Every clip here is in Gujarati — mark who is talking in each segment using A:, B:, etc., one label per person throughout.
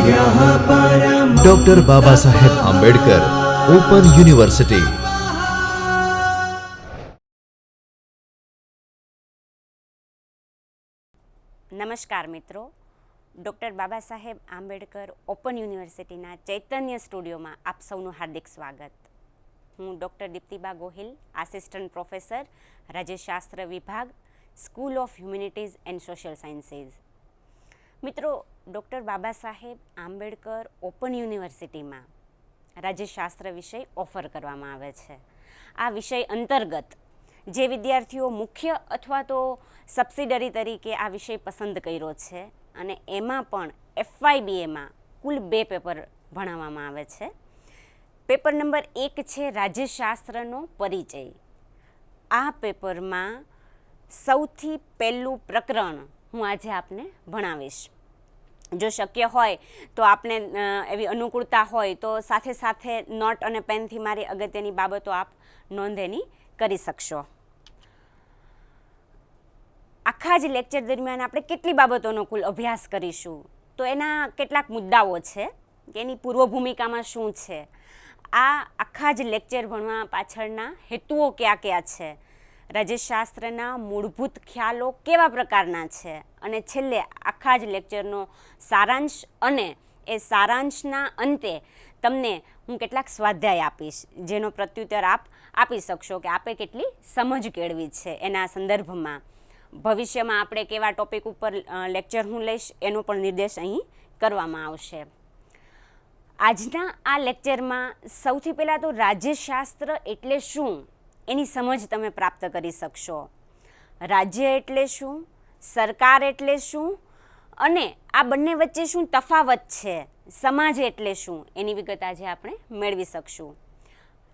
A: Doctor Baba Saheb Ambedkar open university.
B: નમસ્કાર મિત્રો, ડૉક્ટર બાબા સાહેબ આંબેડકર ઓપન યુનિવર્સિટીના ચૈતન્ય સ્ટુડિયોમાં આપ સૌનું હાર્દિક સ્વાગત. હું ડૉક્ટર દીપ્તિબા ગોહિલ, આસિસ્ટન્ટ પ્રોફેસર, રાજ્યશાસ્ત્ર વિભાગ, school of humanities and social sciences. મિત્રો, ડૉક્ટર બાબા સાહેબ આંબેડકર ઓપન યુનિવર્સિટીમાં રાજ્યશાસ્ત્ર વિષય ઓફર કરવામાં આવે છે. આ વિષય અંતર્ગત જે વિદ્યાર્થીઓ મુખ્ય અથવા તો સબસિડરી તરીકે આ વિષય પસંદ કર્યો છે અને એમાં પણ FYBAમાં કુલ 2 પેપર ભણાવવામાં આવે છે. પેપર નંબર 1 છે રાજ્યશાસ્ત્રનો પરિચય. આ પેપરમાં સૌથી પહેલું પ્રકરણ હું આજે આપને ભણાવીશ. જો શક્ય હોય તો આપને એવી અનુકૂળતા હોય તો સાથે સાથે નોટ અને પેનથી મારી અગત્યની બાબતો આપ નોંધ એની કરી શકશો. આખા જ લેક્ચર દરમિયાન આપણે કેટલી બાબતોનો કુલ અભ્યાસ કરીશું, તો એના કેટલાક મુદ્દાઓ છે કે એની પૂર્વ ભૂમિકામાં શું છે, આ આખા જ લેક્ચર ભણવા પાછળના હેતુઓ કયા કયા છે, રાજ્યશાસ્ત્રના મૂળભૂત ખ્યાલો કેવા પ્રકારના છે, અને છેલ્લે આખા જ લેક્ચરનો સારાંશ, અને એ સારાંશના અંતે તમને હું કેટલાક સ્વાધ્યાય આપીશ જેનો પ્રત્યુત્તર આપ આપી શકશો કે આપે કેટલી સમજ કેળવી છે એના સંદર્ભમાં. ભવિષ્યમાં આપણે કેવા ટોપિક ઉપર લેક્ચર હું લઈશ એનો પણ નિર્દેશ અહીં કરવામાં આવશે. આજના આ લેક્ચરમાં સૌથી પહેલાં તો રાજ્યશાસ્ત્ર એટલે શું એની સમજ તમે પ્રાપ્ત કરી શકશો. રાજ્ય એટલે શું, સરકાર એટલે શું, અને આ બંને વચ્ચે શું તફાવત છે, સમાજ એટલે શું, એની વિગત આજે આપણે મેળવી શકશું.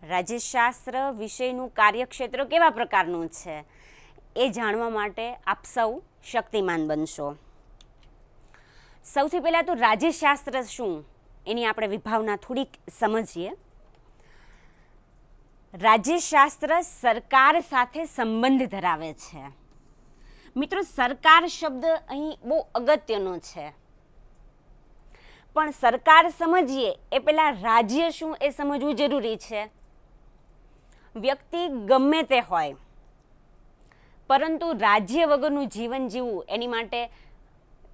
B: રાજ્યશાસ્ત્ર વિષયનું કાર્યક્ષેત્ર કેવા પ્રકારનું છે એ જાણવા માટે આપ સૌ શક્તિમાન બનશો. સૌથી પહેલાં તો રાજ્યશાસ્ત્ર શું એની આપણે વિભાવના થોડીક સમજીએ. રાજ્યશાસ્ત્ર સરકાર સાથે સંબંધ ધરાવે છે. મિત્રો, સરકાર શબ્દ અહીં બહુ અગત્યનો છે, પણ સરકાર સમજીએ એ પહેલાં રાજ્ય શું એ સમજવું જરૂરી છે. વ્યક્તિ ગમે તે હોય, પરંતુ રાજ્ય વગરનું જીવન જીવવું એની માટે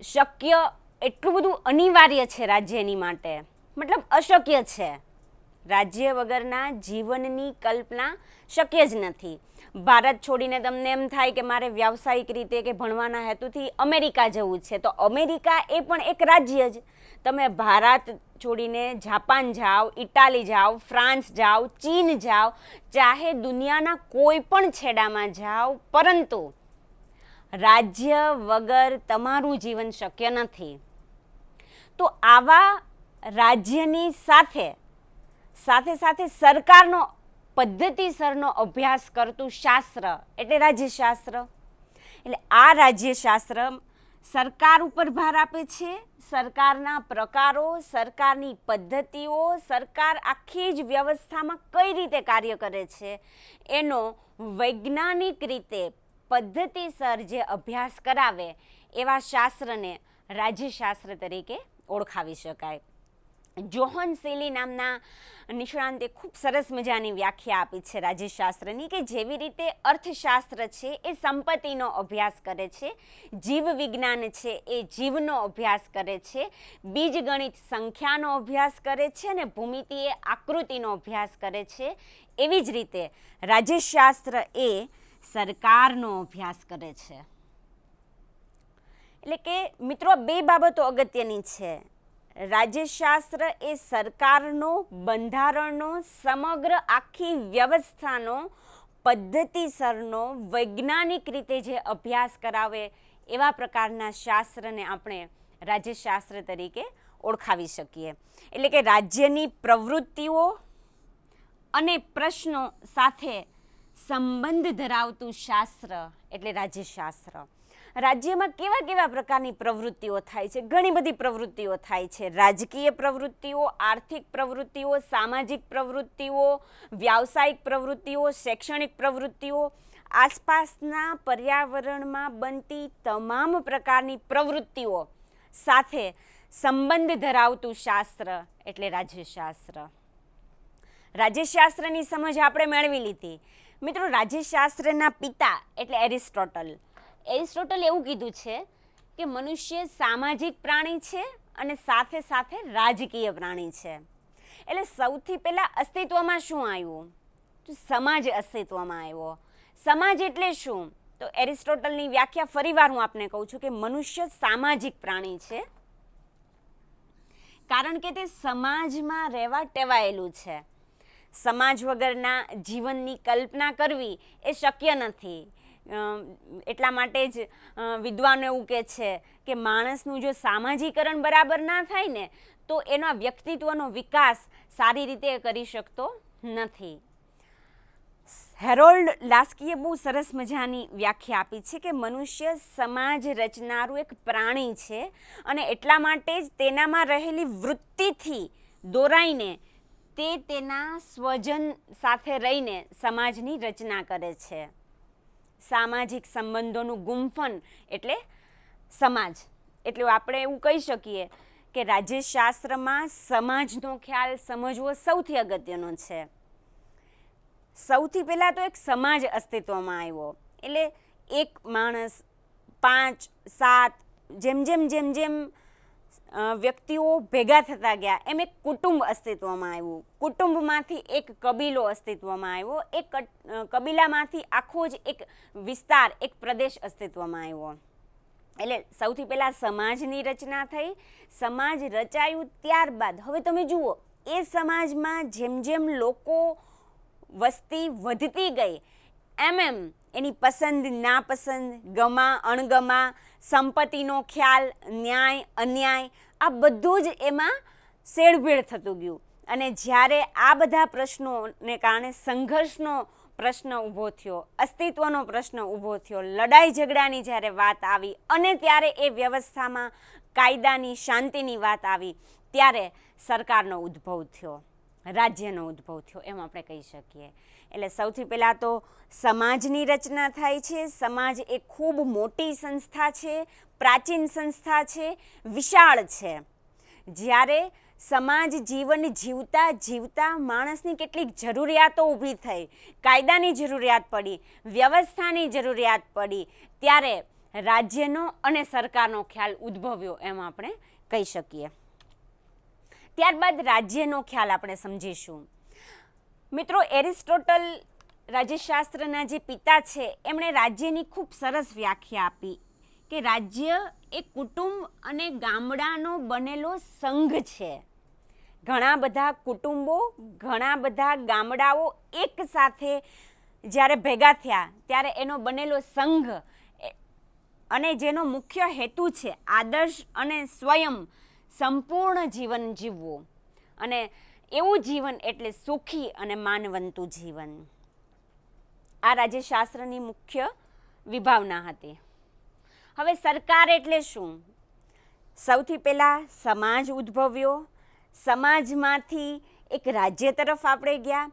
B: શક્ય એટલું બધું અનિવાર્ય છે. રાજ્ય એની માટે મતલબ અશક્ય છે. રાજ્ય વગરના જીવનની કલ્પના શક્ય જ નથી. ભારત છોડીને તમને એમ થાય કે મારે વ્યાવસાયિક રીતે કે ભણવાના હેતુથી અમેરિકા જવું છે, તો અમેરિકા એ પણ એક રાજ્ય જ. તમે ભારત છોડીને જાપાન જાઓ, ઇટાલી જાઓ, ફ્રાન્સ જાઓ, ચીન જાઓ, ચાહે દુનિયાના કોઈ પણ છેડામાં જાઓ, પરંતુ રાજ્ય વગર તમારું જીવન શક્ય નથી. તો આવા રાજ્યની સાથે સાથે સરકારનો પદ્ધતિસરનો અભ્યાસ કરતું શાસ્ત્ર એટલે રાજ્યશાસ્ત્ર. એટલે આ રાજ્યશાસ્ત્ર સરકાર ઉપર ભાર આપે છે, સરકારના પ્રકારો, સરકારની પદ્ધતિઓ, સરકાર આખી જ વ્યવસ્થામાં કઈ રીતે કાર્ય કરે છે એનો વૈજ્ઞાનિક રીતે પદ્ધતિસર જે અભ્યાસ કરાવે એવા શાસ્ત્રને રાજ્યશાસ્ત્ર તરીકે ઓળખાવી શકાય. જોહન સેલી નામના નિષ્ણાંતે ખૂબ સરસ મજાની વ્યાખ્યા આપી છે રાજ્યશાસ્ત્રની, કે જેવી રીતે અર્થશાસ્ત્ર છે એ સંપત્તિનો અભ્યાસ કરે છે, જીવ વિજ્ઞાન છે એ જીવનો અભ્યાસ કરે છે, બીજગણિત સંખ્યાનો અભ્યાસ કરે છે, અને ભૂમિતિ એ આકૃતિનો અભ્યાસ કરે છે, એવી જ રીતે રાજ્યશાસ્ત્ર એ સરકારનો અભ્યાસ કરે છે. એટલે કે મિત્રો, 2 બાબતો અગત્યની છે. રાજ્યશાસ્ત્ર એ સરકારનો, બંધારણનો, સમગ્ર આખી વ્યવસ્થાનો પદ્ધતિસરનો વૈજ્ઞાનિક રીતે જે અભ્યાસ કરાવે એવા પ્રકારના શાસ્ત્રને આપણે રાજ્યશાસ્ત્ર તરીકે ઓળખાવી શકીએ. એટલે કે રાજ્યની પ્રવૃત્તિઓ અને પ્રશ્નો સાથે સંબંધ ધરાવતું શાસ્ત્ર એટલે રાજ્યશાસ્ત્ર. રાજ્યમાં કેવા કેવા પ્રકારની પ્રવૃત્તિઓ થાય છે? ઘણી બધી પ્રવૃત્તિઓ થાય છે. રાજકીય પ્રવૃત્તિઓ, આર્થિક પ્રવૃત્તિઓ, સામાજિક પ્રવૃત્તિઓ, વ્યાવસાયિક પ્રવૃત્તિઓ, શૈક્ષણિક પ્રવૃત્તિઓ, આસપાસના પર્યાવરણમાં બનતી તમામ પ્રકારની પ્રવૃત્તિઓ સાથે સંબંધ ધરાવતું શાસ્ત્ર એટલે રાજ્યશાસ્ત્ર. રાજ્યશાસ્ત્રની સમજ આપણે મેળવી લીધી. મિત્રો, રાજ્યશાસ્ત્રના પિતા એટલે એરિસ્ટોટલ. એરિસ્ટોટલ એવું કીધું છે કે મનુષ્ય સામાજિક પ્રાણી છે અને સાથે સાથે રાજકીય પ્રાણી છે. એટલે સૌથી પહેલાં અસ્તિત્વમાં શું આવ્યું? તો સમાજ અસ્તિત્વમાં આવ્યો. સમાજ એટલે શું? તો એરિસ્ટોટલની વ્યાખ્યા ફરીવાર હું આપને કહું છું કે મનુષ્ય સામાજિક પ્રાણી છે, કારણ કે તે સમાજમાં રહેવા ટેવાયેલું છે. સમાજ વગરના જીવનની કલ્પના કરવી એ શક્ય નથી. એટલા માટે જ વિદ્વાનો એવું કહે છે કે માણસનું જો સામાજિકરણ બરાબર ના થાય ને તો એના વ્યક્તિત્વનો વિકાસ સારી રીતે કરી શકતો નથી. હેરોલ્ડ લાસ્કીએ બહુ સરસ મજાની વ્યાખ્યા આપી છે કે મનુષ્ય સમાજ રચનારું એક પ્રાણી છે અને એટલા માટે જ તેનામાં રહેલી વૃત્તિથી દોરાઈને તે તેના સ્વજન સાથે રહીને સમાજની રચના કરે છે. સામાજિક સંબંધોનું ગુંફન એટલે સમાજ. એટલે આપણે એવું કહી શકીએ કે રાજ્યશાસ્ત્રમાં સમાજનો ખ્યાલ સમજવો સૌથી અગત્યનો છે. સૌથી પહેલાં તો એક સમાજ અસ્તિત્વમાં આવ્યો. એટલે એક માણસ, 5, 7 જેમ વ્યક્તિઓ ભેગા થતા ગયા એમ એક કુટુંબ અસ્તિત્વમાં આવ્યું. કુટુંબમાંથી એક કબીલો અસ્તિત્વમાં આવ્યો. એક કબીલામાંથી આખો જ એક વિસ્તાર, એક પ્રદેશ અસ્તિત્વમાં આવ્યો. એટલે સૌથી પહેલાં સમાજની રચના થઈ. સમાજ રચાયું ત્યારબાદ હવે તમે જુઓ એ સમાજમાં જેમ જેમ લોકો વસ્તી વધતી ગઈ એમ એની પસંદ નાપસંદ, ગમા અણગમા, સંપત્તિનો ખ્યાલ, ન્યાય અન્યાય, આ બધું જ એમાં શેરભેળ થતું ગયું. અને જ્યારે આ બધા પ્રશ્નોને કારણે સંઘર્ષનો પ્રશ્ન ઊભો થયો, અસ્તિત્વનો પ્રશ્ન ઊભો થયો, લડાઈ ઝઘડાની જ્યારે વાત આવી અને ત્યારે એ વ્યવસ્થામાં કાયદાની શાંતિની વાત આવી ત્યારે સરકારનો ઉદ્ભવ થયો, રાજ્યનો ઉદ્ભવ થયો એમ આપણે કહી શકીએ. એટલે સૌથી પહેલાં તો સમાજની રચના થાય છે. સમાજ એ ખૂબ મોટી સંસ્થા છે, પ્રાચીન સંસ્થા છે, વિશાળ છે. જ્યારે સમાજ જીવન જીવતા જીવતા માણસની કેટલીક જરૂરિયાતો ઊભી થઈ, કાયદાની જરૂરિયાત પડી, વ્યવસ્થાની જરૂરિયાત પડી, ત્યારે રાજ્યનો અને સરકારનો ખ્યાલ ઉદ્ભવ્યો એમ આપણે કહી શકીએ. ત્યારબાદ રાજ્યનો ખ્યાલ આપણે સમજીશું. મિત્રો, એરિસ્ટોટલ રાજ્યશાસ્ત્રના જે પિતા છે એમણે રાજ્યની ખૂબ સરસ વ્યાખ્યા આપી કે રાજ્ય એ કુટુંબ અને ગામડાનો બનેલો સંઘ છે. ઘણા બધા કુટુંબો, ઘણા બધા ગામડાઓ એક સાથે જ્યારે ભેગા થયા ત્યારે એનો બનેલો સંઘ અને જેનો મુખ્ય હેતુ છે આદર્શ અને સ્વયં સંપૂર્ણ જીવન જીવવું. અને એવું જીવન એટલે સુખી અને માનવંતું જીવન. આ રાજ્યશાસ્ત્રની મુખ્ય વિભાવના હતી. હવે સરકાર એટલે શું? સૌથી પહેલાં સમાજ ઉદ્ભવ્યો. સમાજમાંથી એક રાજ્ય તરફ આપણે ગયા.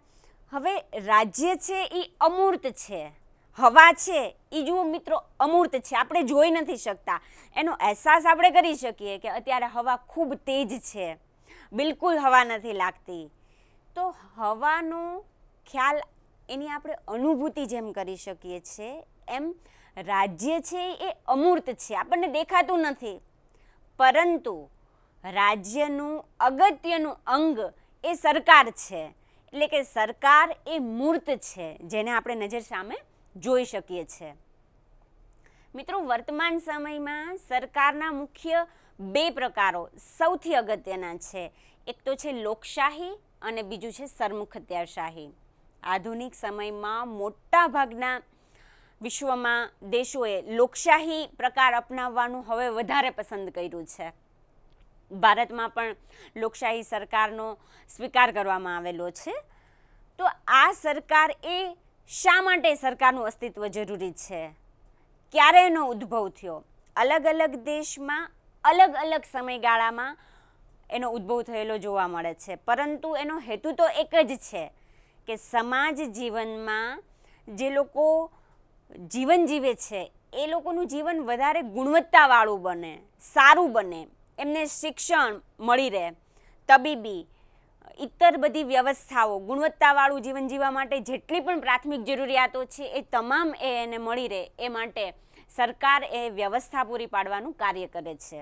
B: હવે રાજ્ય છે એ અમૂર્ત છે. હવા છે એ જુઓ મિત્રો અમૂર્ત છે, આપણે જોઈ નથી શકતા. એનો અહેસાસ આપણે કરી શકીએ કે અત્યારે હવા ખૂબ તેજ છે, બિલકુલ હવા નથી લાગતી. તો હવાનો ખ્યાલ એની આપણે અનુભૂતિ જેમ કરી શકીએ છીએ એમ રાજ્ય છે એ અમૂર્ત છે, આપણને દેખાતું નથી. પરંતુ રાજ્યનું અગત્યનું અંગ એ સરકાર છે. એટલે કે સરકાર એ મૂર્ત છે જેને આપણે નજર સામે જોઈ શકીએ છીએ. મિત્રો, વર્તમાન સમયમાં સરકારના મુખ્ય 2 પ્રકારો સૌથી અગત્યના છે. એક તો છે લોકશાહી અને બીજું છે સરમુખત્યારશાહી. આધુનિક સમયમાં મોટા ભાગના વિશ્વમાં દેશોએ લોકશાહી પ્રકાર અપનાવવાનું હવે વધારે પસંદ કર્યું છે. ભારતમાં પણ લોકશાહી સરકારનો સ્વીકાર કરવામાં આવેલો છે. તો આ સરકાર એ શા માટે સરકારનું અસ્તિત્વ જરૂરી છે? ક્યારે એનો ઉદ્ભવ થયો? અલગ અલગ દેશમાં અલગ અલગ સમયગાળામાં એનો ઉદ્ભવ થયેલો જોવા મળે છે. પરંતુ એનો હેતુ તો એક જ છે કે સમાજ જીવનમાં જે લોકો જીવન જીવે છે એ લોકોનું જીવન વધારે ગુણવત્તાવાળું બને, સારું બને, એમને શિક્ષણ મળી રહે, તબીબી, ઇતર બધી વ્યવસ્થાઓ, ગુણવત્તાવાળું જીવન જીવવા માટે જેટલી પણ પ્રાથમિક જરૂરિયાતો છે એ તમામ એને મળી રહે એ માટે સરકાર એ વ્યવસ્થા પૂરી પાડવાનું કાર્ય કરે છે.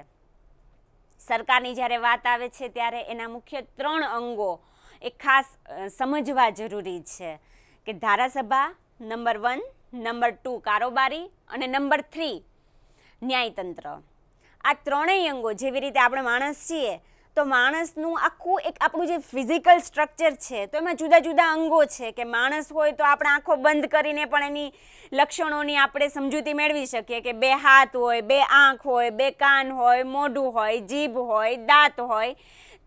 B: સરકારની જ્યારે વાત આવે છે ત્યારે એના મુખ્ય 3 અંગો એ ખાસ સમજવા જરૂરી છે કે ધારાસભા, નંબર 1, નંબર 2 કારોબારી અને નંબર 3 ન્યાયતંત્ર. આ 3 અંગો, જેવી રીતે આપણે માણસ છીએ તો માણસનું આખું એક આપણું જે ફિઝિકલ સ્ટ્રક્ચર છે તો એમાં જુદા જુદા અંગો છે કે માણસ હોય તો આપણે આંખો બંધ કરીને પણ એની લક્ષણોની આપણે સમજૂતી મેળવી શકીએ કે 2 હાથ હોય, 2 આંખ હોય, 2 કાન હોય, મોઢું હોય, જીભ હોય, દાંત હોય.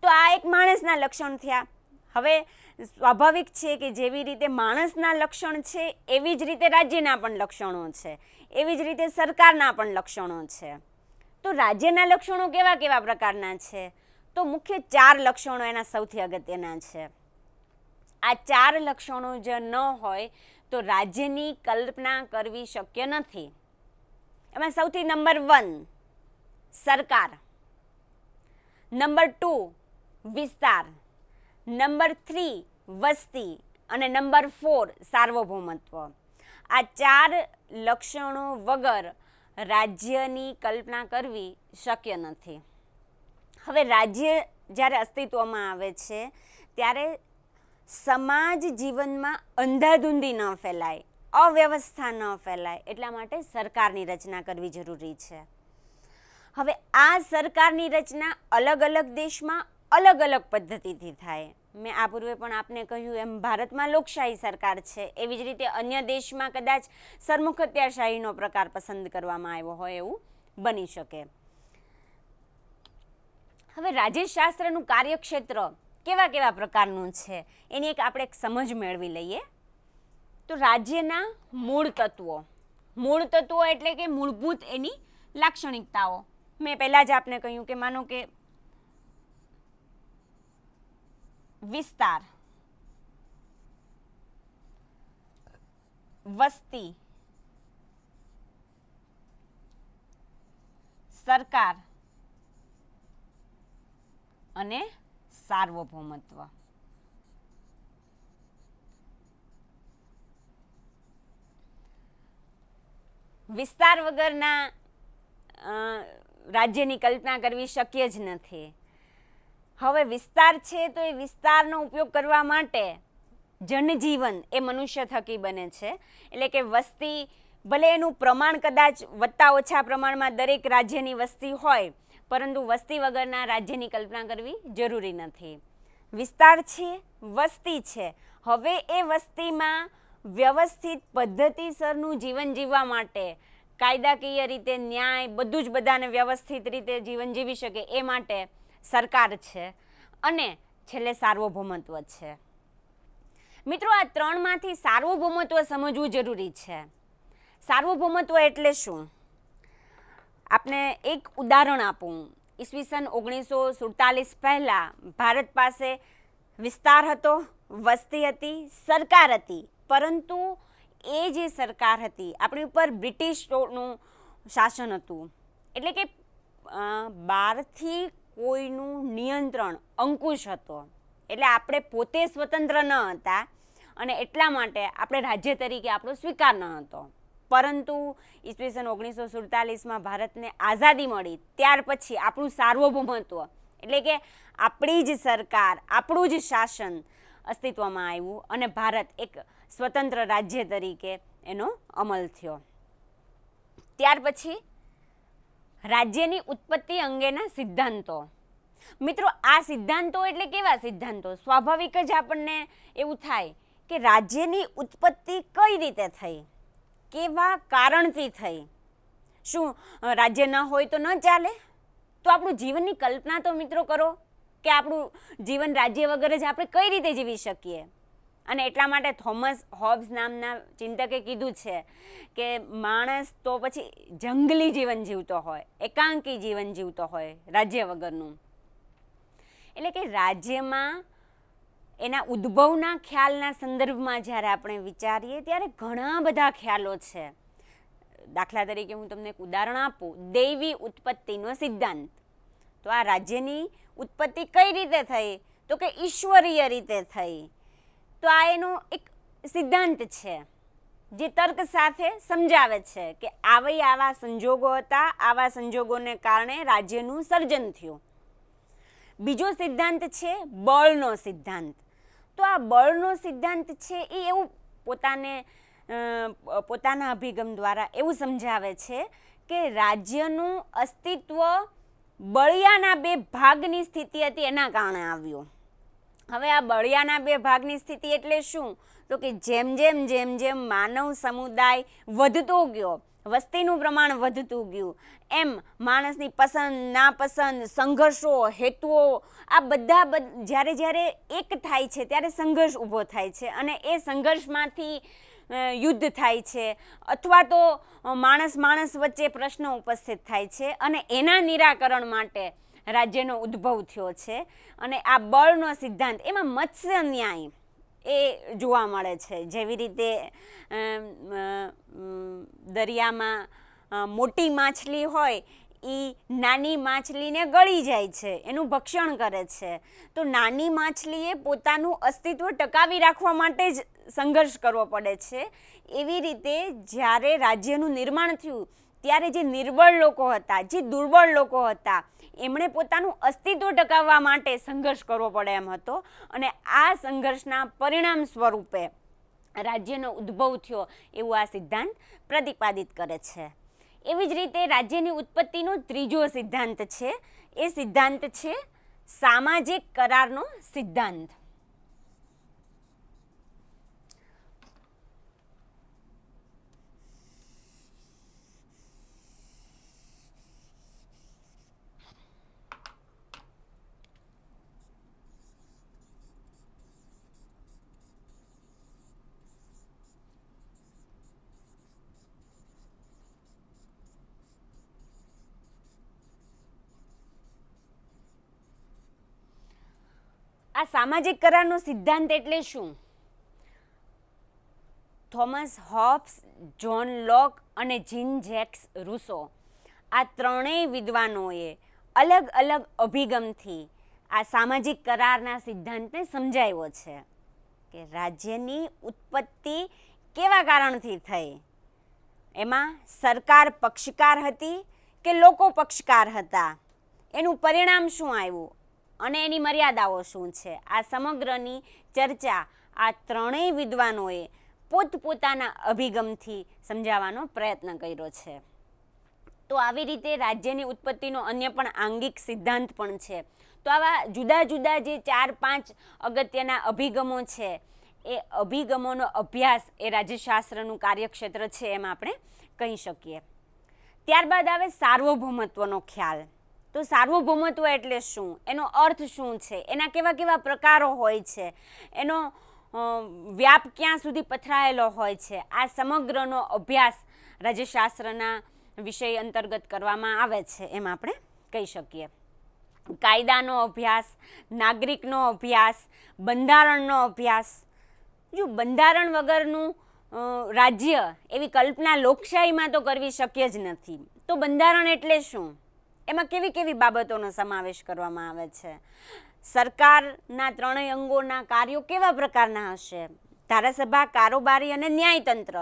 B: તો આ એક માણસના લક્ષણ થયા. હવે સ્વાભાવિક છે કે જેવી રીતે માણસના લક્ષણ છે એવી જ રીતે રાજ્યના પણ લક્ષણો છે, એવી જ રીતે સરકારના પણ લક્ષણો છે. તો રાજ્યના લક્ષણો કેવા કેવા પ્રકારના છે? તો મુખ્ય 4 લક્ષણો એના સૌથી અગત્યના છે. આ 4 લક્ષણો જો ન હોય તો રાજ્યની કલ્પના કરવી શક્ય નથી. એમાં સૌથી નંબર 1 સરકાર, નંબર 2 વિસ્તાર, નંબર 3 વસ્તી અને નંબર 4 સાર્વભૌમત્વ. આ 4 લક્ષણો વગર રાજ્યની કલ્પના કરવી શક્ય નથી. હવે રાજ્ય જ્યારે અસ્તિત્વમાં આવે છે ત્યારે સમાજ જીવનમાં અંધાધૂંધી ન ફેલાય, અવ્યવસ્થા ન ફેલાય એટલા માટે સરકારની રચના કરવી જરૂરી છે. હવે આ સરકારની રચના અલગ અલગ દેશમાં અલગ અલગ પદ્ધતિથી થાય. મેં આ પૂર્વે પણ આપને કહ્યું એમ ભારતમાં લોકશાહી સરકાર છે, એવી જ રીતે અન્ય દેશમાં કદાચ સરમુખત્યારશાહીનો પ્રકાર પસંદ કરવામાં આવ્યો હોય એવું બની શકે. હવે રાજ્યશાસ્ત્રનું કાર્યક્ષેત્ર કેવા કેવા પ્રકારનું છે એની આપણે એક સમજ મેળવી લઈએ. તો રાજ્યના મૂળ તત્વો એટલે કે મૂળભૂત એની લાક્ષણિકતાઓ. મેં પહેલાં જ આપને કહ્યું કે માનો કે વિસ્તાર, વસ્તી, સરકાર અને સાર્વભૌમત્વ. વિસ્તાર વગરના રાજ્યની કલ્પના કરવી શક્ય જ નથી. હવે વિસ્તાર છે તો એ વિસ્તારનો ઉપયોગ કરવા માટે જનજીવન એ મનુષ્ય થકી બને છે. એટલે કે વસ્તી, ભલે એનું પ્રમાણ કદાચ વધતા ઓછા પ્રમાણમાં દરેક રાજ્યની વસ્તી હોય, પરંતુ વસ્તી વગરના રાજ્યની કલ્પના કરવી જરૂરી નથી. વિસ્તાર છે, વસ્તી છે. હવે એ વસ્તીમાં વ્યવસ્થિત પદ્ધતિસરનું જીવન જીવવા માટે કાયદાકીય રીતે ન્યાય બધું જ બધાને વ્યવસ્થિત રીતે જીવન જીવી શકે એ માટે સરકાર છે અને છેલ્લે સાર્વભૌમત્વ છે. મિત્રો, આ 3માંથી સાર્વભૌમત્વ સમજવું જરૂરી છે. સાર્વભૌમત્વ એટલે શું? આપને એક ઉદાહરણ આપું. ઈસવીસન 1947 પહેલાં ભારત પાસે વિસ્તાર હતો, વસ્તી હતી, સરકાર હતી, પરંતુ એ જે સરકાર હતી આપણી ઉપર બ્રિટિશનું શાસન હતું. એટલે કે બહારથી કોઈનું નિયંત્રણ, અંકુશ હતો. એટલે આપણે પોતે સ્વતંત્ર ન હતા અને એટલા માટે આપણે રાજ્ય તરીકે આપણો સ્વીકાર ન હતો. પરંતુ ઈસવીસન 1947માં ભારતને આઝાદી મળી ત્યાર પછી આપણું સાર્વભૌમત્વ એટલે કે આપણી જ સરકાર, આપણું જ શાસન અસ્તિત્વમાં આવ્યું અને ભારત એક સ્વતંત્ર રાજ્ય તરીકે એનો અમલ થયો. ત્યાર પછી રાજ્યની ઉત્પત્તિ અંગેના સિદ્ધાંતો. મિત્રો, આ સિદ્ધાંતો એટલે કેવા સિદ્ધાંતો? સ્વાભાવિક જ આપણને એવું થાય કે રાજ્યની ઉત્પત્તિ કઈ રીતે થઈ, કેવા કારણથી થઈ. શું રાજ્ય ન હોય તો ન ચાલે? તો આપણું જીવનની કલ્પના તો મિત્રો કરો કે આપણું જીવન રાજ્ય વગર જ આપણે કઈ રીતે જીવી શકીએ. અને એટલા માટે થોમસ હોબ્સ નામના ચિંતકે કીધું છે કે માણસ તો પછી જંગલી જીવન જીવતો હોય, એકાંકી જીવન જીવતો હોય રાજ્ય વગરનું. એટલે કે રાજ્યમાં એના ઉદ્ભવના ખ્યાલના સંદર્ભમાં જ્યારે આપણે વિચારીએ ત્યારે ઘણા બધા ખ્યાલો છે. દાખલા તરીકે હું તમને એક ઉદાહરણ આપું. દૈવી ઉત્પત્તિનો સિદ્ધાંત. તો તો આ રાજ્યની ઉત્પત્તિ કઈ રીતે થઈ? તો કે ઈશ્વરીય રીતે થઈ. તો આ એનો એક સિદ્ધાંત છે જે તર્ક સાથે સમજાવે છે કે આવા સંજોગો હતા, આવા સંજોગોને કારણે રાજ્યનું સર્જન થયું. બીજો સિદ્ધાંત છે બળનો સિદ્ધાંત. તો આ બળનો સિદ્ધાંત છે એ એવું પોતાના અભિગમ દ્વારા એવું સમજાવે છે કે રાજ્યનું અસ્તિત્વ બળિયાના બે ભાગની સ્થિતિ હતી એના કારણે આવ્યું. હવે આ બળિયાના બે ભાગની સ્થિતિ એટલે શું? તો કે જેમ જેમ માનવ સમુદાય વધતો ગયો, વસ્તીનું પ્રમાણ વધતું ગયું, એમ માણસની પસંદ નાપસંદ, સંઘર્ષો, હેતુઓ આ બધા જ્યારે એક થાય છે ત્યારે સંઘર્ષ ઊભો થાય છે અને એ સંઘર્ષમાંથી યુદ્ધ થાય છે અથવા તો માણસ વચ્ચે પ્રશ્નો ઉપસ્થિત થાય છે અને એના નિરાકરણ માટે રાજ્યનો ઉદ્ભવ થયો છે. અને આ બળનો સિદ્ધાંત એમાં મત્સ્ય ન્યાય એ જોવા મળે છે. જેવી રીતે દરિયામાં મોટી માછલી હોય એ નાની માછલીને ગળી જાય છે, એનું ભક્ષણ કરે છે. તો નાની માછલીએ પોતાનું અસ્તિત્વ ટકાવી રાખવા માટે જ સંઘર્ષ કરવો પડે છે. એવી રીતે જ્યારે રાજ્યનું નિર્માણ થયું ત્યારે જે નિર્બળ લોકો હતા, જે દુર્બળ લોકો હતા, એમણે પોતાનું અસ્તિત્વ ટકાવવા માટે સંઘર્ષ કરવો પડે એમ હતો અને આ સંઘર્ષના પરિણામ સ્વરૂપે રાજ્યનો ઉદ્ભવ થયો એવું આ સિદ્ધાંત પ્રતિપાદિત કરે છે. એવી જ રીતે રાજ્યની ઉત્પત્તિનો ત્રીજો સિદ્ધાંત છે એ સિદ્ધાંત છે સામાજિક કરારનો સિદ્ધાંત. આ સામાજિક કરારનો સિદ્ધાંત એટલે શું? થોમસ હોબ્સ, જ્હોન લોક અને જીન જેક્સ રૂસો આ ત્રણેય વિદ્વાનોએ અલગ અલગ અભિગમથી આ સામાજિક કરારના સિદ્ધાંતને સમજાવ્યો છે કે રાજ્યની ઉત્પત્તિ કેવા કારણથી થઈ. એમાં સરકાર પક્ષકાર હતી કે લોકો પક્ષકાર હતા, એનું પરિણામ શું આવ્યું અને એની મર્યાદાઓ શું છે. આ સમગ્રની ચર્ચા આ ત્રણેય વિદ્વાનોએ પોતપોતાના અભિગમથી સમજાવવાનો પ્રયત્ન કર્યો છે. તો આવી રીતે રાજ્યની ઉત્પત્તિનો અન્ય પણ આંગિક સિદ્ધાંત પણ છે. તો આવા જુદા જુદા જે 4-5 અગત્યના અભિગમો છે એ અભિગમોનો અભ્યાસ એ રાજ્યશાસ્ત્રનું કાર્યક્ષેત્ર છે એમ આપણે કહી શકીએ. ત્યારબાદ આવે સાર્વભૌમત્વનો ખ્યાલ. તો સાર્વભૌમત્વ એટલે શું? એનો અર્થ શું છે? એના કેવા કેવા પ્રકારો હોય છે? એનો વ્યાપ ક્યાં સુધી પથરાયેલો હોય છે? આ સમગ્રનો અભ્યાસ રાજ્યશાસ્ત્રના વિષય અંતર્ગત કરવામાં આવે છે એમ આપણે કહી શકીએ. કાયદાનો અભ્યાસ, નાગરિકનો અભ્યાસ, બંધારણનો અભ્યાસ. જો બંધારણ વગરનું રાજ્ય એવી કલ્પના લોકશાહીમાં તો કરવી શક્ય જ નથી. તો બંધારણ એટલે શું? એમાં કેવી કેવી બાબતોનો સમાવેશ કરવામાં આવે છે? સરકારના ત્રણેય અંગોના કાર્યો કેવા પ્રકારના હશે? ધારાસભા, કારોબારી અને ન્યાયતંત્ર.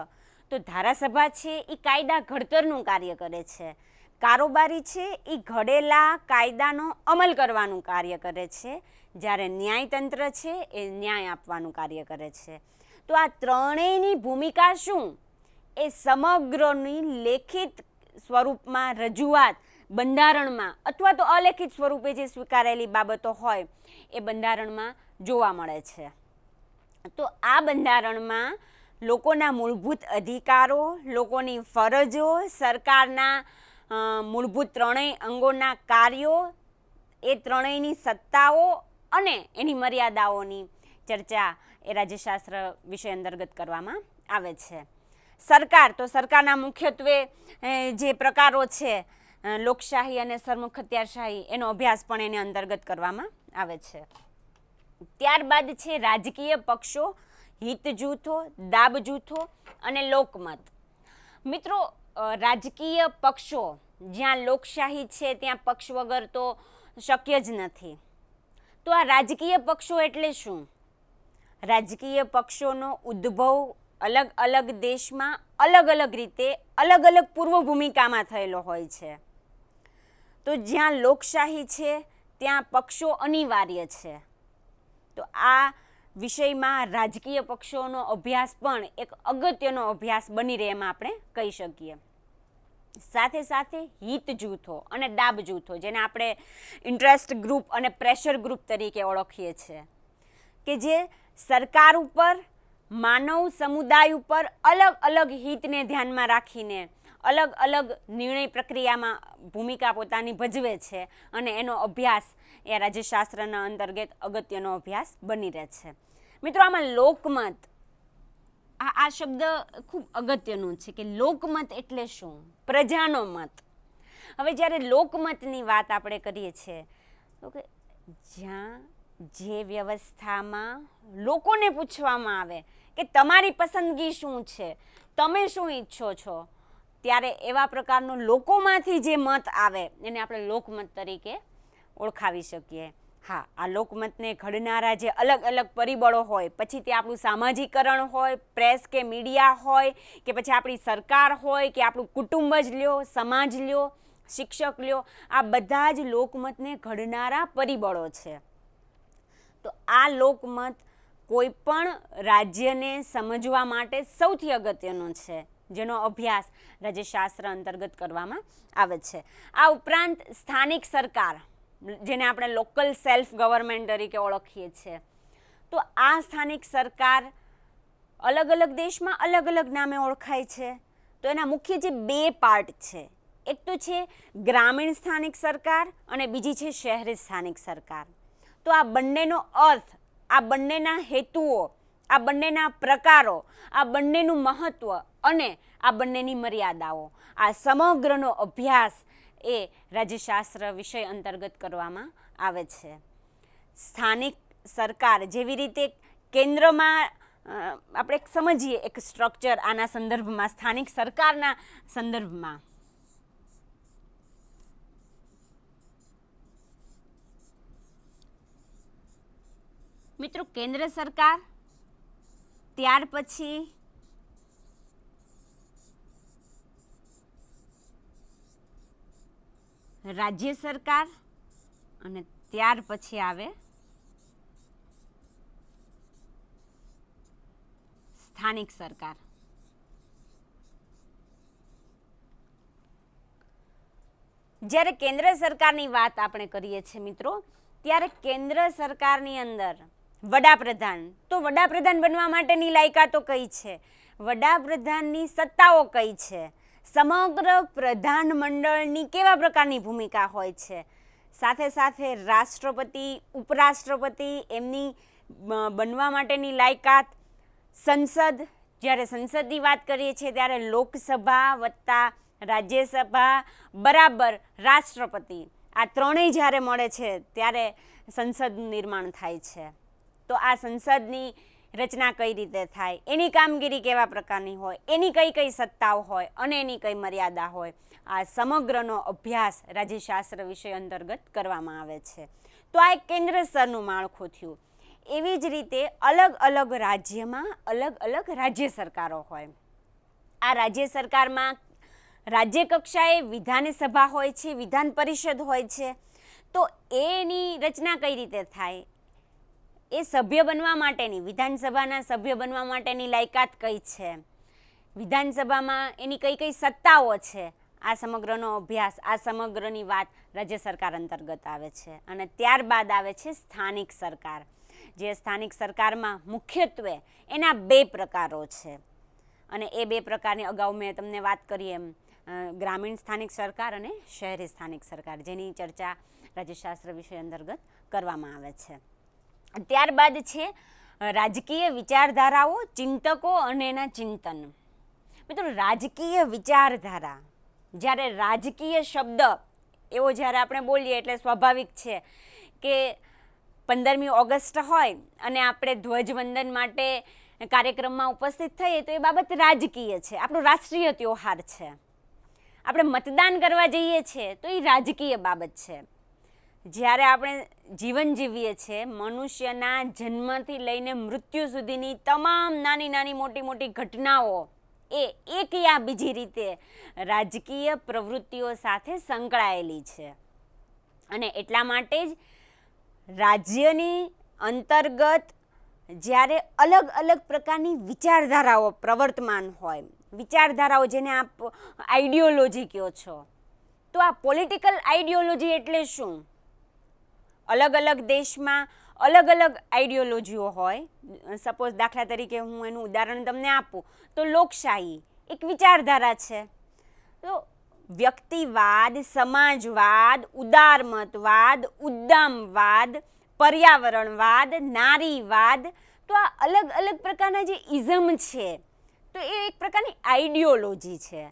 B: તો ધારાસભા છે એ કાયદા ઘડતરનું કાર્ય કરે છે, કારોબારી છે એ ઘડેલા કાયદાનો અમલ કરવાનું કાર્ય કરે છે, જ્યારે ન્યાયતંત્ર છે એ ન્યાય આપવાનું કાર્ય કરે છે. તો આ ત્રણેયની ભૂમિકા શું એ સમગ્રની લેખિત સ્વરૂપમાં રજૂઆત બંધારણમાં અથવા તો અલેખિત સ્વરૂપે જે સ્વીકારેલી બાબતો હોય એ બંધારણમાં જોવા મળે છે. તો આ બંધારણમાં લોકોના મૂળભૂત અધિકારો, લોકોની ફરજો, સરકારના મૂળભૂત ત્રણેય અંગોના કાર્યો, એ ત્રણેયની સત્તાઓ અને એની મર્યાદાઓની ચર્ચા એ રાજ્યશાસ્ત્ર વિષય અંતર્ગત કરવામાં આવે છે. સરકાર, તો સરકારના મુખ્યત્વે જે પ્રકારો છે લોકશાહી અને સરમુખત્યારશાહી, એનો અભ્યાસ પણ એને અંતર્ગત કરવામાં આવે છે. ત્યારબાદ છે રાજકીય પક્ષો, હિત જૂથો, દાબ જૂથો અને લોકમત. મિત્રો, રાજકીય પક્ષો, જ્યાં લોકશાહી છે ત્યાં પક્ષ વગર તો શક્ય જ નથી. તો આ રાજકીય પક્ષો એટલે શું? રાજકીય પક્ષોનો ઉદ્ભવ અલગ અલગ દેશમાં અલગ અલગ રીતે અલગ અલગ પૂર્વ ભૂમિકામાં થયેલો હોય છે. તો જ્યાં લોકશાહી છે ત્યાં પક્ષો અનિવાર્ય છે. તો આ વિષયમાં રાજકીય પક્ષોનો અભ્યાસ પણ એક અગત્યનો અભ્યાસ બની રહે એમ આપણે કહી શકીએ. સાથે સાથે હિત જૂથો અને દાબ જૂથો, જેને આપણે ઇન્ટરેસ્ટ ગ્રુપ અને પ્રેશર ગ્રુપ તરીકે ઓળખીએ છીએ, કે જે સરકાર ઉપર, માનવ સમુદાય ઉપર અલગ અલગ હિતને ધ્યાનમાં રાખીને અલગ અલગ નિર્ણય પ્રક્રિયામાં ભૂમિકા પોતાની ભજવે છે અને એનો અભ્યાસ એ રાજ્યશાસ્ત્રના અંતર્ગત અગત્યનો અભ્યાસ બની રહે છે. મિત્રો, આમાં લોકમત, આ શબ્દ ખૂબ અગત્યનું છે કે લોકમત એટલે શું? પ્રજાનો મત. હવે જ્યારે લોકમતની વાત આપણે કરીએ છીએ તો કે જ્યાં જે વ્યવસ્થામાં લોકોને પૂછવામાં આવે કે તમારી પસંદગી શું છે, તમે શું ઈચ્છો છો, ત્યારે એવા પ્રકારનો લોકોમાંથી જે મત આવે એને આપણે લોકમત તરીકે ઓળખાવી શકીએ. હા, આ લોકમતને ઘડનારા જે અલગ અલગ પરિબળો હોય, પછી તે આપણું સામાજિકરણ હોય, પ્રેસ કે મીડિયા હોય, કે પછી આપણી સરકાર હોય, કે આપણું કુટુંબ જ લ્યો, સમાજ લ્યો, શિક્ષક લ્યો, આ બધા જ લોકમતને ઘડનારા પરિબળો છે. તો આ લોકમત કોઈ પણ રાજ્યને સમજવા માટે સૌથી અગત્યનો છે, જેનો અભ્યાસ રાજ્યશાસ્ત્ર અંતર્ગત કરવામાં આવે છે. આ ઉપરાંત સ્થાનિક સરકાર, જેને આપણે લોકલ સેલ્ફ ગવર્મેન્ટ તરીકે ઓળખીએ છીએ, તો આ સ્થાનિક સરકાર અલગ અલગ દેશમાં અલગ અલગ નામે ઓળખાય છે. તો એના મુખ્ય જે બે પાર્ટ છે, એક તો છે ગ્રામીણ સ્થાનિક સરકાર અને બીજી છે શહેરી સ્થાનિક સરકાર. તો આ બંનેનો અર્થ, આ બંનેના હેતુઓ, આ બંનેના પ્રકારો, આ બંનેનું મહત્ત્વ અને આ બંનેની મર્યાદાઓ, આ સમગ્રનો અભ્યાસ એ રાજ્યશાસ્ત્ર વિષય અંતર્ગત કરવામાં આવે છે. સ્થાનિક સરકાર જેવી રીતે કેન્દ્રમાં આપણે સમજીએ એક સ્ટ્રક્ચર આના સંદર્ભમાં, સ્થાનિક સરકારના સંદર્ભમાં, મિત્રો, કેન્દ્ર સરકાર, ત્યાર પછી રાજ્ય સરકાર અને ત્યાર પછી આવે સ્થાનિક સરકાર. જ્યારે કેન્દ્ર સરકારની વાત આપણે કરીએ છીએ મિત્રો, ત્યારે કેન્દ્ર સરકારની અંદર વડાપ્રધાન, તો વડાપ્રધાન બનવા માટેની લાયકાતો કઈ છે, વડાપ્રધાનની સત્તાઓ કઈ છે, સમગ્ર પ્રધાનમંડળની કેવા પ્રકારની ભૂમિકા હોય છે, સાથે સાથે રાષ્ટ્રપતિ, ઉપરાષ્ટ્રપતિ, એમની બનવા માટેની લાયકાત, સંસદ, જ્યારે સંસદની વાત કરીએ છીએ ત્યારે લોકસભા વત્તા રાજ્યસભા બરાબર રાષ્ટ્રપતિ, આ ત્રણેય જ્યારે મળે છે ત્યારે સંસદનું નિર્માણ થાય છે. તો આ સંસદની રચના કઈ રીતે થાય, એની કામગીરી કેવા પ્રકારની હોય, એની કઈ કઈ સત્તાઓ હોય અને એની કઈ મર્યાદા હોય, આ સમગ્રનો અભ્યાસ રાજ્યશાસ્ત્ર વિષય અંતર્ગત કરવામાં આવે છે. તો આ એક કેન્દ્ર સ્તરનું માળખું થયું. એવી જ રીતે અલગ અલગ રાજ્યમાં અલગ અલગ રાજ્ય સરકારો હોય. આ રાજ્ય સરકારમાં રાજ્ય કક્ષાએ વિધાનસભા હોય છે, વિધાન પરિષદ હોય છે. તો એની રચના કઈ રીતે થાય, એ સભ્ય બનવા માટેની, વિધાનસભાના સભ્ય બનવા માટેની લાયકાત કઈ છે, વિધાનસભામાં એની કઈ કઈ સત્તાઓ છે, આ સમગ્રનો અભ્યાસ, આ સમગ્રની વાત રાજ્ય સરકાર અંતર્ગત આવે છે. અને ત્યારબાદ આવે છે સ્થાનિક સરકાર, જે સ્થાનિક સરકારમાં મુખ્યત્વે એના બે પ્રકારો છે. અને એ બે પ્રકારની અગાઉ મેં તમને વાત કરી એમ ગ્રામીણ સ્થાનિક સરકાર અને શહેરી સ્થાનિક સરકાર, જેની ચર્ચા રાજ્યશાસ્ત્ર વિષય અંતર્ગત કરવામાં આવે છે. ત્યારબાદ છે રાજકીય વિચારધારાઓ, ચિંતકો અને એના ચિંતન. મિત્રો, રાજકીય વિચારધારા, જ્યારે રાજકીય શબ્દ એવો જ્યારે આપણે બોલીએ એટલે સ્વાભાવિક છે કે 15મી ઓગસ્ટ હોય અને આપણે ધ્વજવંદન માટે કાર્યક્રમમાં ઉપસ્થિત થઈએ તો એ બાબત રાજકીય છે, આપણો રાષ્ટ્રીય તહેવાર છે. આપણે મતદાન કરવા જઈએ છીએ તો એ રાજકીય બાબત છે. જ્યારે આપણે જીવન જીવીએ છીએ, મનુષ્યના જન્મથી લઈને મૃત્યુ સુધીની તમામ નાની નાની મોટી મોટી ઘટનાઓ એ એક યા બીજી રીતે રાજકીય પ્રવૃત્તિઓ સાથે સંકળાયેલી છે. અને એટલા માટે જ રાજ્યની અંતર્ગત જ્યારે અલગ અલગ પ્રકારની વિચારધારાઓ પ્રવર્તમાન હોય, વિચારધારાઓ જેને આપ આઈડિયોલોજી કહો છો, તો આ પોલિટિકલ આઈડિયોલોજી એટલે શું? અલગ અલગ દેશમાં અલગ અલગ આઈડિયોલોજીઓ હોય. સપોઝ દાખલા તરીકે હું એનું ઉદાહરણ તમને આપું તો લોકશાહી એક વિચારધારા છે. તો વ્યક્તિવાદ, સમાજવાદ, ઉદારમતવાદ, ઉદ્દામવાદ, પર્યાવરણવાદ, નારીવાદ, તો આ અલગ અલગ પ્રકારના જે ઇઝમ છે તો એ એક પ્રકારની આઈડિયોલોજી છે.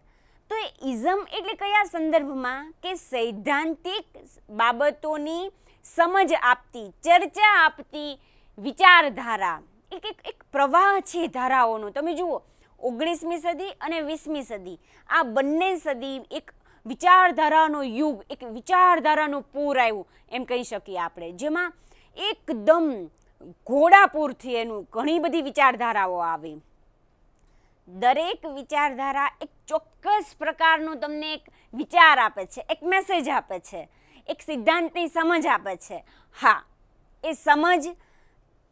B: તો એ ઇઝમ એટલે કયા સંદર્ભમાં? કે સૈદ્ધાંતિક બાબતોની સમજ આપતી, ચર્ચા આપતી વિચારધારા. એક પ્રવાહ છે ધારાઓનો. તમે જુઓ 19મી સદી અને 20મી સદી, આ બંને સદી એક વિચારધારાનો યુગ, એક વિચારધારાનું પૂર આવ્યું એમ કહી શકીએ આપણે, જેમાં એકદમ ઘોડાપૂરથી એનું ઘણી બધી વિચારધારાઓ આવી. દરેક વિચારધારા એક ચોક્કસ પ્રકારનો તમને એક વિચાર આપે છે, એક મેસેજ આપે છે, એક સિદ્ધાંતની સમજ આપે છે. હા, એ સમજ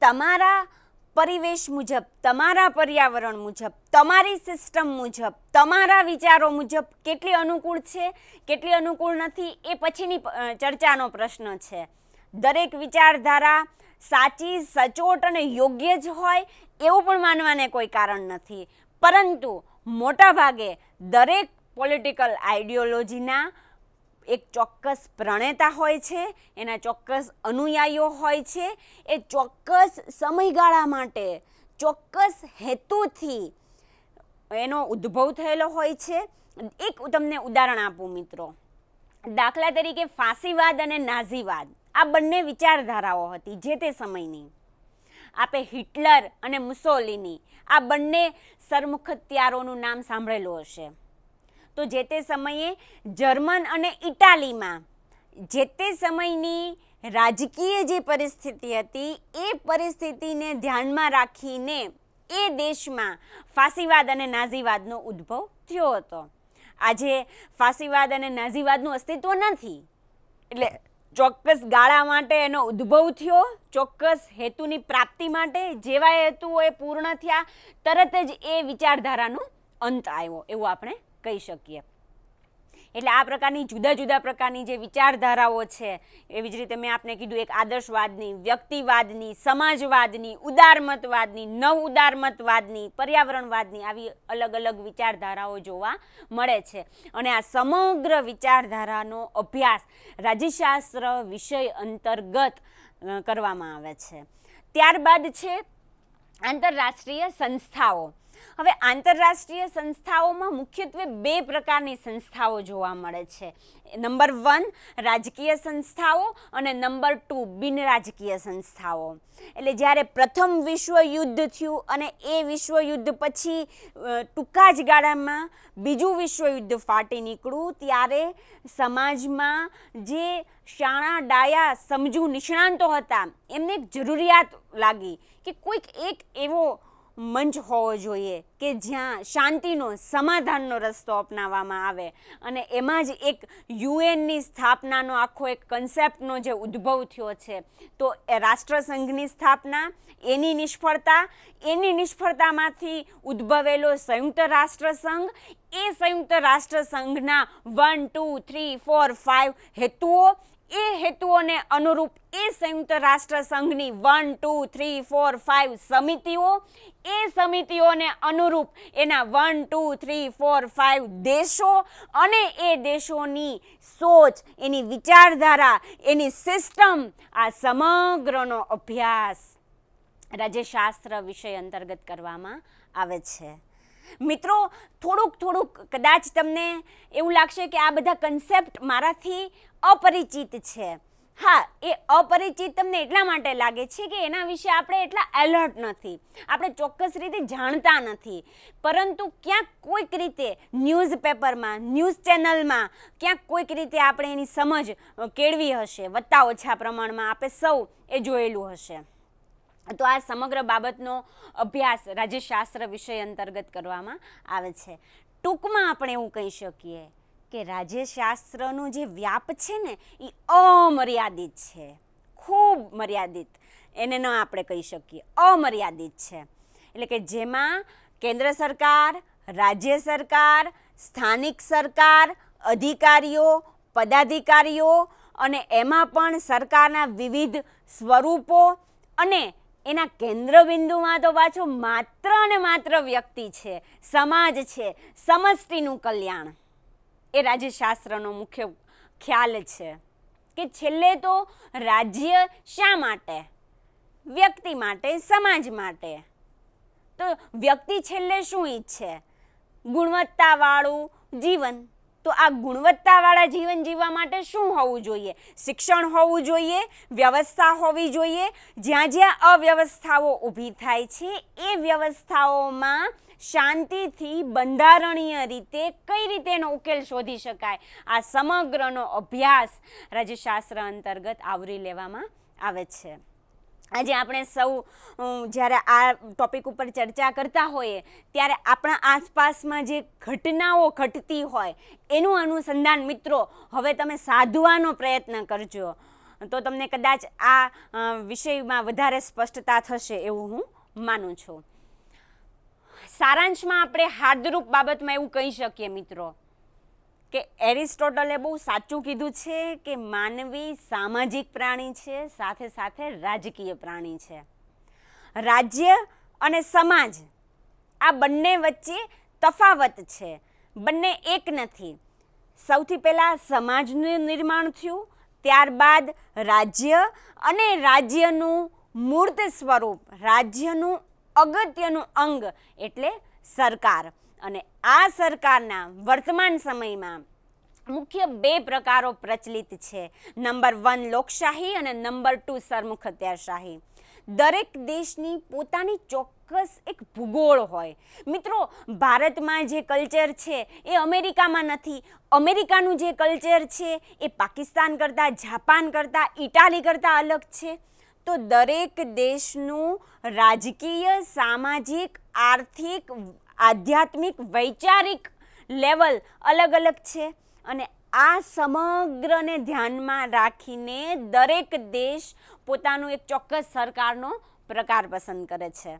B: તમારા પરિવેશ મુજબ, તમારા પર્યાવરણ મુજબ, તમારી સિસ્ટમ મુજબ, તમારા વિચારો મુજબ કેટલી અનુકૂળ છે, કેટલી અનુકૂળ નથી એ પછીની ચર્ચાનો પ્રશ્ન છે. દરેક વિચારધારા સાચી, સચોટ અને યોગ્ય જ હોય એવું પણ માનવાને કોઈ કારણ નથી. પરંતુ મોટાભાગે દરેક પોલિટિકલ આઈડિયોલોજીના એક ચોક્કસ પ્રણેતા હોય છે, એના ચોક્કસ અનુયાયીઓ હોય છે. એ ચોક્કસ સમયગાળા માટે, ચોક્કસ હેતુથી એનો ઉદ્ભવ થયેલો હોય છે. એક તમને ઉદાહરણ આપું મિત્રો. દાખલા તરીકે ફાંસીવાદ અને નાઝીવાદ, આ બંને વિચારધારાઓ હતી જે તે સમયની. આપે હિટલર અને મુસોલિની, આ બંને સરમુખત્યારોનું નામ સાંભળેલું હશે. તો જે તે સમયે જર્મન અને ઇટાલીમાં જે તે સમયની રાજકીય જે પરિસ્થિતિ હતી એ પરિસ્થિતિને ધ્યાનમાં રાખીને એ દેશમાં ફાંસીવાદ અને નાઝીવાદનો ઉદ્ભવ થયો હતો. આજે ફાંસીવાદ અને નાઝીવાદનું અસ્તિત્વ નથી, એટલે ચોક્કસ ગાળા માટે એનો ઉદ્ભવ થયો, ચોક્કસ હેતુની પ્રાપ્તિ માટે. જેવા હેતુઓ એ પૂર્ણ થયા તરત જ એ વિચારધારાનો અંત આવ્યો એવું આપણે કહી શકીએ. એટલે આ પ્રકારની જુદા જુદા પ્રકારની જે વિચારધારાઓ છે, એવી જ રીતે મેં આપને કીધું એક આદર્શવાદની, વ્યક્તિવાદની, સમાજવાદની, ઉદારમતવાદની, નવ ઉદારમતવાદની, પર્યાવરણવાદની, આવી અલગ અલગ વિચારધારાઓ જોવા મળે છે. અને આ સમગ્ર વિચારધારાનો અભ્યાસ રાજ્યશાસ્ત્ર વિષય અંતર્ગત કરવામાં આવે છે. ત્યારબાદ છે આંતરરાષ્ટ્રીય સંસ્થાઓ. હવે આંતરરાષ્ટ્રીય સંસ્થાઓમાં મુખ્યત્વે બે પ્રકારની સંસ્થાઓ જોવા મળે છે. નંબર 1 રાજકીય સંસ્થાઓ અને નંબર 2 બિનરાજકીય સંસ્થાઓ. એટલે જ્યારે પ્રથમ વિશ્વયુદ્ધ થયું અને એ વિશ્વયુદ્ધ પછી ટૂંકા જ ગાળામાં બીજું વિશ્વયુદ્ધ ફાટી નીકળ્યું, ત્યારે સમાજમાં જે શાણા ડાયા સમજુ નિષ્ણાંતો હતા એમને એક જરૂરિયાત લાગી કે કોઈક એક એવો મંચ હોવો જોઈએ કે જ્યાં શાંતિનો, સમાધાનનો રસ્તો અપનાવવામાં આવે. અને એમાં જ એક યુએનની સ્થાપનાનો આખો એક કન્સેપ્ટનો જે ઉદ્ભવ થયો છે. તો એ રાષ્ટ્રસંઘની સ્થાપના, એની નિષ્ફળતામાંથી ઉદ્ભવેલો સંયુક્ત રાષ્ટ્રસંઘ, એ સંયુક્ત રાષ્ટ્રસંઘના 1, 2, 3, 4, 5 હેતુઓ, એ હેતુઓને અનુરૂપ એ સંયુક્ત રાષ્ટ્રસંઘની 1, 2, 3, 4, 5 સમિતિઓ, એ સમિતિઓને અનુરૂપ એના 1, 2, 3, 4, 5 દેશો, અને એ દેશોની સોચ, એની વિચારધારા, એની સિસ્ટમ, આ સમગ્રનો અભ્યાસ રાજ્યશાસ્ત્ર વિષય અંતર્ગત કરવામાં આવે છે. મિત્રો, થોડુંક કદાચ તમને એવું લાગશે કે આ બધા કન્સેપ્ટ મારાથી અપરિચિત છે, હા, એ અપરિચિત તમને એટલા માટે લાગે છે કે એના વિશે આપણે એટલા એલર્ટ નથી, આપણે ચોક્કસ રીતે જાણતા નથી, પરંતુ ક્યાંક કોઈક રીતે ન્યૂઝપેપરમાં, ન્યૂઝ ચેનલમાં ક્યાંક કોઈક રીતે આપણે એની સમજ કેળવી હશે, વત્તા ઓછા પ્રમાણમાં આપણે સૌ એ જોયેલું હશે. તો આ સમગ્ર બાબતનો અભ્યાસ રાજ્યશાસ્ત્ર વિષય અંતર્ગત કરવામાં આવે છે. ટૂંકમાં આપણે એવું કહી શકીએ કે રાજ્યશાસ્ત્રનો જે વ્યાપ છે ને એ અમર્યાદિત છે, ખૂબ મર્યાદિત એને ન આપણે કહી શકીએ, અમર્યાદિત છે. એટલે કે જેમાં કેન્દ્ર સરકાર, રાજ્ય સરકાર, સ્થાનિક સરકાર, અધિકારીઓ, પદાધિકારીઓ અને એમાં પણ સરકારના વિવિધ સ્વરૂપો અને એના કેન્દ્રબિંદુમાં તો પાછું માત્ર અને માત્ર વ્યક્તિ છે, સમાજ છે, સમષ્ટિનું કલ્યાણ એ રાજ્યશાસ્ત્રનો મુખ્ય ખ્યાલ છે. કે છેલ્લે તો રાજ્ય શા માટે? વ્યક્તિ માટે, સમાજ માટે. તો વ્યક્તિ છેલ્લે શું ઈચ્છે? ગુણવત્તાવાળું જીવન. તો આ ગુણવત્તાવાળા જીવન જીવવા માટે શું હોવું જોઈએ? શિક્ષણ હોવું જોઈએ, વ્યવસ્થા હોવી જોઈએ. જ્યાં જ્યાં અવ્યવસ્થાઓ ઊભી થાય છે એ વ્યવસ્થાઓમાં શાંતિથી બંધારણીય રીતે કઈ રીતે એનો ઉકેલ શોધી શકાય, આ સમગ્રનો અભ્યાસ રાજ્યશાસ્ત્ર અંતર્ગત આવરી લેવામાં આવે છે. આજે આપણે સૌ જ્યારે આ ટોપિક ઉપર ચર્ચા કરતા હોઈએ ત્યારે આપણા આસપાસમાં જે ઘટનાઓ ઘટતી હોય એનું અનુસંધાન મિત્રો હવે તમે સાધવાનો પ્રયત્ન કરજો, તો તમને કદાચ આ વિષયમાં વધારે સ્પષ્ટતા થશે એવું હું માનું છું. સારાંશમાં આપણે હાર્દરૂપ બાબતમાં એવું કહી શકીએ મિત્રો કે એરિસ્ટોટલે બહુ સાચું કીધું છે કે માનવી સામાજિક પ્રાણી છે, સાથે સાથે રાજકીય પ્રાણી છે. રાજ્ય અને સમાજ આ બંને વચ્ચે તફાવત છે, બંને એક નથી. સૌથી પહેલાં સમાજનું નિર્માણ થયું, ત્યારબાદ રાજ્ય અને રાજ્યનું મૂર્ત સ્વરૂપ, રાજ્યનું અગત્યનું અંગ એટલે સરકાર. અને આ સરકારના વર્તમાન સમયમાં મુખ્ય બે પ્રકારો પ્રચલિત છે. નંબર 1 લોકશાહી અને નંબર 2 સરમુખત્યારશાહી. દરેક દેશની પોતાની ચોક્કસ એક ભૂગોળ હોય. મિત્રો ભારતમાં જે કલ્ચર છે એ અમેરિકામાં નથી, અમેરિકાનું જે કલ્ચર છે એ પાકિસ્તાન કરતાં, જાપાન કરતાં, ઇટાલી કરતાં અલગ છે. તો દરેક દેશનું રાજકીય, સામાજિક, આર્થિક, આધ્યાત્મિક, વૈચારિક લેવલ અલગ અલગ છે. અને આ સમગ્રને ધ્યાનમાં રાખીને દરેક દેશ પોતાનું એક ચોક્કસ સરકારનો પ્રકાર પસંદ કરે છે.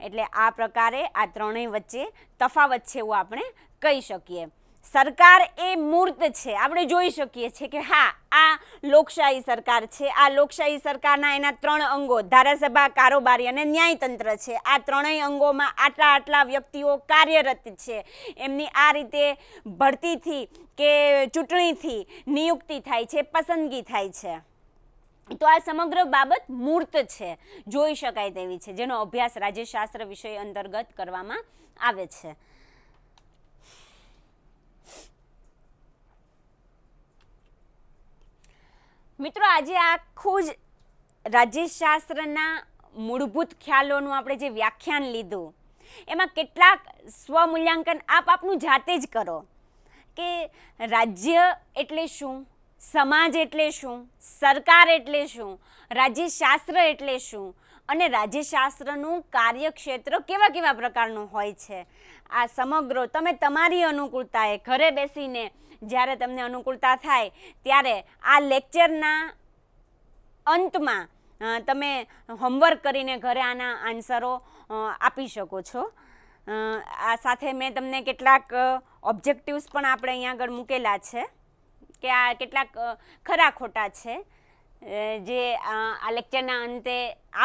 B: એટલે આ પ્રકારે આ ત્રણેય વચ્ચે તફાવત છે એવું આપણે કહી શકીએ. સરકાર એ મૂર્ત છે, આપણે જોઈ શકીએ છીએ કે હા આ લોકશાહી સરકાર છે. આ લોકશાહી સરકારના એના 3 અંગો ધારાસભા, કારોબારી અને ન્યાયતંત્ર છે. આ ત્રણેય અંગોમાં આટલા વ્યક્તિઓ કાર્યરત છે. એમની આ રીતે ભરતીથી કે ચૂંટણીથી નિયુક્તિ થાય છે, પસંદગી થાય છે. તો આ સમગ્ર બાબત મૂર્ત છે, જોઈ શકાય તેવી છે, જેનો અભ્યાસ રાજ્યશાસ્ત્ર વિષય અંતર્ગત કરવામાં આવે છે. મિત્રો આજે આખું જ રાજ્યશાસ્ત્રના મૂળભૂત ખ્યાલોનું આપણે જે વ્યાખ્યાન લીધું એમાં કેટલાક સ્વમૂલ્યાંકન આપનું જાતે જ કરો કે રાજ્ય એટલે શું, સમાજ એટલે શું, સરકાર એટલે શું, રાજ્યશાસ્ત્ર એટલે શું અને રાજ્યશાસ્ત્રનું કાર્યક્ષેત્ર કેવા પ્રકારનું હોય છે. આ સમગ્ર તમે તમારી અનુકૂળતાએ ઘરે બેસીને જ્યારે તમને અનુકૂળતા થાય ત્યારે આ લેક્ચરના અંતમાં તમે હોમવર્ક કરીને ઘરે આના આન્સરો આપી શકો છો. આ સાથે મેં તમને કેટલાક ઓબ્જેક્ટિવ્સ પણ આપણે અહીંયા આગળ મૂકેલા છે કે આ કેટલાક ખરા ખોટા છે જે આ લેક્ચરના અંતે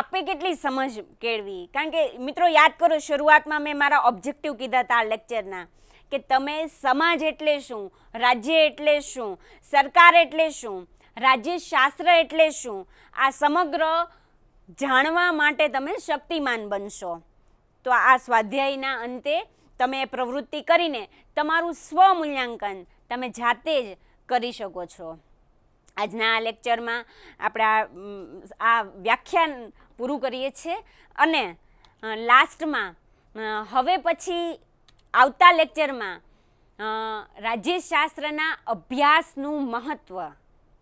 B: આપે કેટલી સમજ કેળવી. કારણ કે મિત્રો યાદ કરો, શરૂઆતમાં મેં મારા ઓબ્જેક્ટિવ કીધા હતા આ લેક્ચરના કે તમે સમાજ એટલે શું, રાજ્ય એટલે શું, સરકાર એટલે શું, રાજ્યશાસ્ત્ર એટલે શું, આ સમગ્ર જાણવા માટે તમે શક્તિમાન બનશો. તો આ સ્વાધ્યાયના અંતે તમે પ્રવૃત્તિ કરીને તમારું સ્વમૂલ્યાંકન તમે જાતે જ કરી શકો છો. આજના આ લેક્ચરમાં આપણે આ વ્યાખ્યાન પૂરું કરીએ છીએ અને લાસ્ટમાં હવે પછી આવતા લેક્ચરમાં રાજ્યશાસ્ત્રના અભ્યાસનું મહત્ત્વ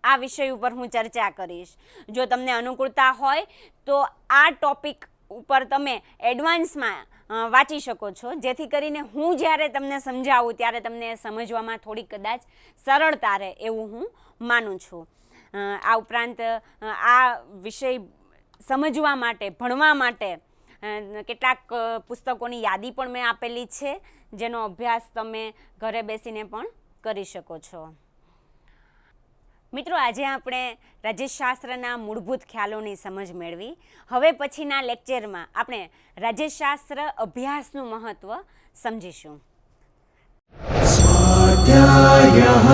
B: આ વિષય ઉપર હું ચર્ચા કરીશ. જો તમને અનુકૂળતા હોય તો આ ટોપિક ઉપર તમે એડવાન્સમાં વાંચી શકો છો, જેથી કરીને હું જ્યારે તમને સમજાવું ત્યારે તમને સમજવામાં થોડી કદાચ સરળતા રહે એવું હું માનું છું. આ ઉપરાંત આ વિષય સમજવા માટે, ભણવા માટે કેટલાક પુસ્તકોની યાદી પણ મેં આપેલી છે, જેનો અભ્યાસ તમે ઘરે બેસીને પણ કરી શકો છો. મિત્રો, આજે આપણે રાજ્યશાસ્ત્રના મૂળભૂત ખ્યાલોની સમજ મેળવી. હવે પછીના લેક્ચરમાં આપણે રાજ્યશાસ્ત્ર અભ્યાસનું મહત્ત્વ સમજીશું.
C: स्वाध्यायः